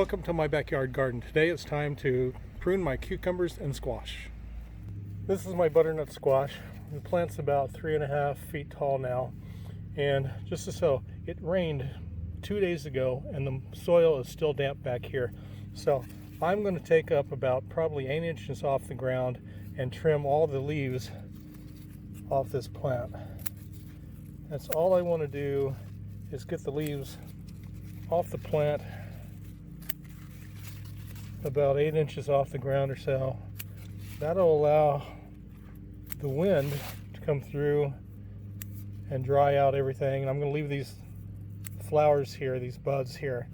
Welcome to my backyard garden. Today it's time to prune my cucumbers and squash. This is my butternut squash. The plant's about 3.5 feet tall now, and just so it rained 2 days ago and the soil is still damp back here. So I'm going to take up about probably 8 inches off the ground and trim all the leaves off this plant. That's all I want to do, is get the leaves off the plant about 8 inches off the ground or so. That'll allow the wind to come through and dry out everything. And I'm going to leave these flowers here, these buds here,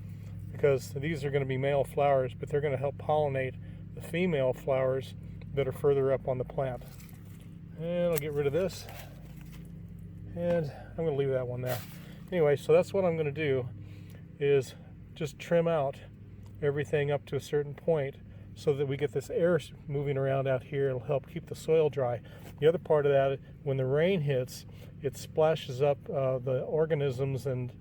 because these are going to be male flowers, but they're going to help pollinate the female flowers that are further up on the plant. And I'll get rid of this, and I'm going to leave that one there. Anyway, so that's what I'm going to do, is just trim out everything up to a certain point so that we get this air moving around out here. It'll help keep the soil dry. The other part of that, when the rain hits, it splashes up the organisms and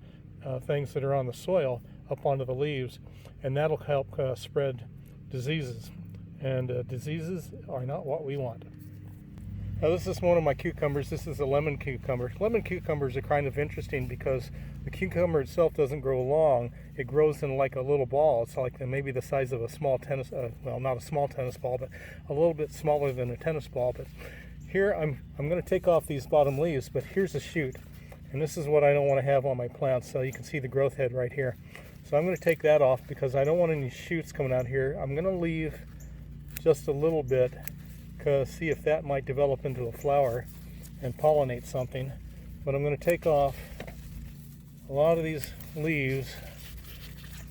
things that are on the soil up onto the leaves, and that'll help spread diseases. And diseases are not what we want. Now this is one of my cucumbers. This is a lemon cucumber. Lemon cucumbers are kind of interesting because the cucumber itself doesn't grow long. It grows in like a little ball. It's like maybe the size of a small tennis, well, not a small tennis ball, but a little bit smaller than a tennis ball. But here I'm going to take off these bottom leaves, but here's a shoot. And this is what I don't want to have on my plants. So you can see the growth head right here. So I'm going to take that off because I don't want any shoots coming out here. I'm going to leave just a little bit, see if that might develop into a flower and pollinate something. But I'm going to take off a lot of these leaves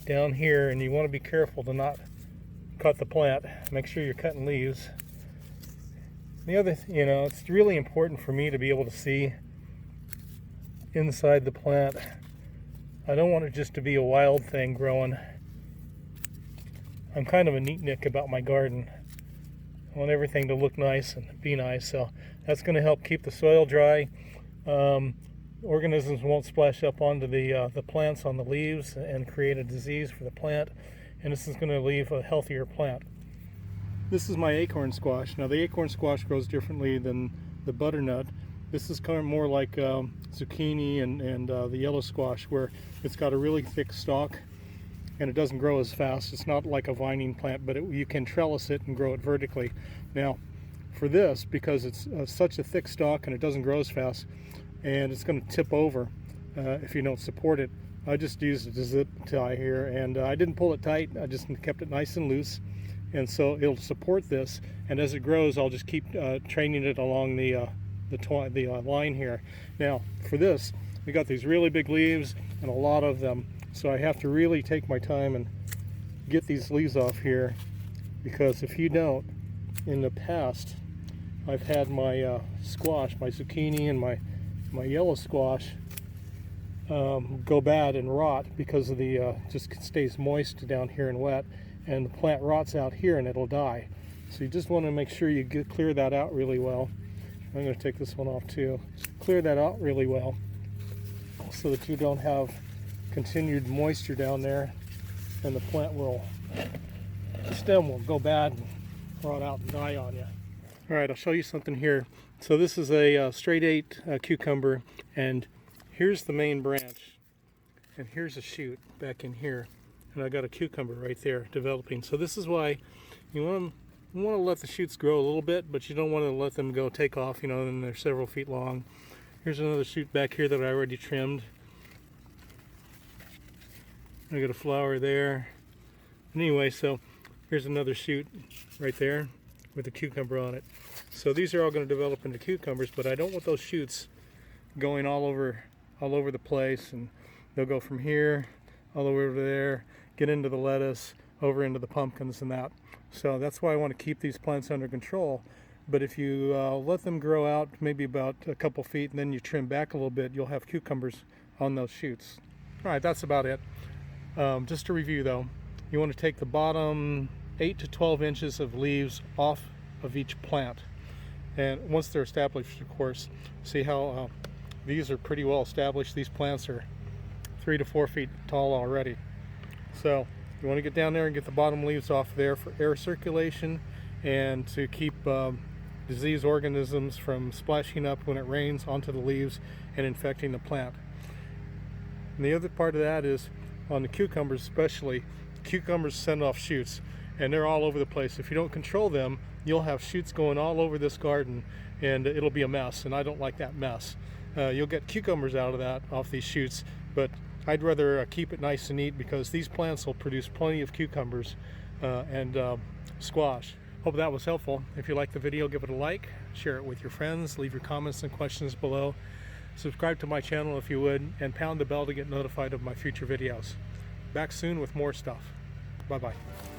down here, and you want to be careful to not cut the plant. Make sure you're cutting leaves. The other, it's really important for me to be able to see inside the plant. I don't want it just to be a wild thing growing. I'm kind of a neatnik about my garden. I want everything to look nice and be nice, so that's going to help keep the soil dry. Organisms won't splash up onto the plants on the leaves and create a disease for the plant, and this is going to leave a healthier plant. This is my acorn squash. Now the acorn squash grows differently than the butternut. This is kind of more like zucchini and the yellow squash, where it's got a really thick stalk and it doesn't grow as fast. It's not like a vining plant, but you can trellis it and grow it vertically. Now for this, because it's such a thick stalk and it doesn't grow as fast, and it's going to tip over if you don't support it, I just used a zip tie here, and I didn't pull it tight. I just kept it nice and loose, and so it'll support this, and as it grows I'll just keep training it along the line here. Now for this, we got these really big leaves and a lot of them, so I have to really take my time and get these leaves off here, because if you don't, in the past I've had my squash, my zucchini and my yellow squash go bad and rot because of the just stays moist down here and wet, and the plant rots out here and it'll die. So you just want to make sure you clear that out really well. I'm going to take this one off too. Just clear that out really well so that you don't have continued moisture down there, and the stem will go bad and rot out and die on you. All right, I'll show you something here. So this is a straight 8 cucumber, and here's the main branch, and here's a shoot back in here, and I got a cucumber right there developing. So this is why you want to let the shoots grow a little bit, but you don't want to let them go take off, and they're several feet long. Here's another shoot back here that I already trimmed. I got a flower there. Anyway, so here's another shoot right there with a cucumber on it. So these are all going to develop into cucumbers, but I don't want those shoots going all over the place, and they'll go from here all over there, get into the lettuce, over into the pumpkins and that. So that's why I want to keep these plants under control. But if you let them grow out maybe about a couple feet and then you trim back a little bit, you'll have cucumbers on those shoots. All right, that's about it. Just to review though, you want to take the bottom 8 to 12 inches of leaves off of each plant, and once they're established, of course, see how these are pretty well established. These plants are 3 to 4 feet tall already. So You want to get down there and get the bottom leaves off there for air circulation and to keep disease organisms from splashing up when it rains onto the leaves and infecting the plant. And the other part of that is on the cucumbers especially. Cucumbers send off shoots and they're all over the place. If you don't control them, you'll have shoots going all over this garden and it'll be a mess, and I don't like that mess. You'll get cucumbers out of that off these shoots, but I'd rather keep it nice and neat because these plants will produce plenty of cucumbers and squash. Hope that was helpful. If you liked the video, give it a like, share it with your friends, leave your comments and questions below. Subscribe to my channel if you would, and pound the bell to get notified of my future videos. Back soon with more stuff. Bye-bye.